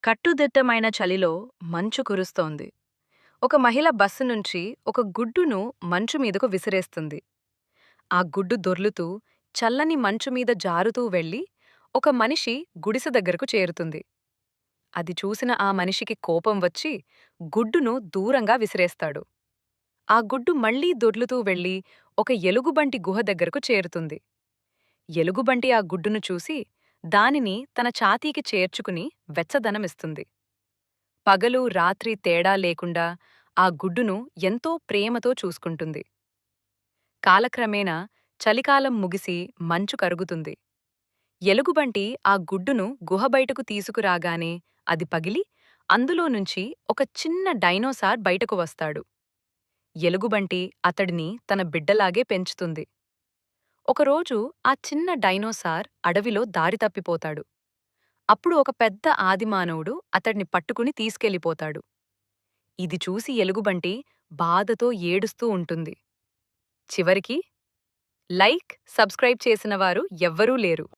కట్టుదిట్టమైన చలిలో మంచు కురుస్తోంది. ఒక మహిళ బస్సు నుంచి ఒక గుడ్డును మంచు మీదకు విసిరేస్తుంది. ఆ గుడ్డు దొర్లుతూ చల్లని మంచు మీద జారుతూ వెళ్లి ఒక మనిషి గుడిసె దగ్గరకు చేరుతుంది. అది చూసిన ఆ మనిషికి కోపం వచ్చి గుడ్డును దూరంగా విసిరేస్తాడు. ఆ గుడ్డు మళ్లీ దొర్లుతూ వెళ్లి ఒక ఎలుగుబంటి గుహ దగ్గరకు చేరుతుంది. ఎలుగుబంటి ఆ గుడ్డును చూసి దానిని తన ఛాతీకి చేర్చుకుని వెచ్చదనమిస్తుంది. పగలు రాత్రి తేడా లేకుండా ఆ గుడ్డును ఎంతో ప్రేమతో చూసుకుంటుంది. కాలక్రమేణా చలికాలం ముగిసి మంచు కరుగుతుంది. ఎలుగుబంటి ఆ గుడ్డును గుహ బయటకు తీసుకురాగానే అది పగిలి అందులో నుంచి ఒక చిన్న డైనోసార్ బయటకు వస్తాడు. ఎలుగుబంటి అతడిని తన బిడ్డలాగే పెంచుతుంది. ఒకరోజు ఆ చిన్న డైనోసార్ అడవిలో దారి తప్పిపోతాడు. అప్పుడు ఒక పెద్ద ఆదిమానవుడు అతడిని పట్టుకుని తీసుకెళ్ళిపోతాడు. ఇది చూసి ఎలుగుబంటి బాధతో ఏడుస్తూ ఉంటుంది. చివరికి సబ్స్క్రైబ్ చేసినవారు ఎవ్వరూ లేరు.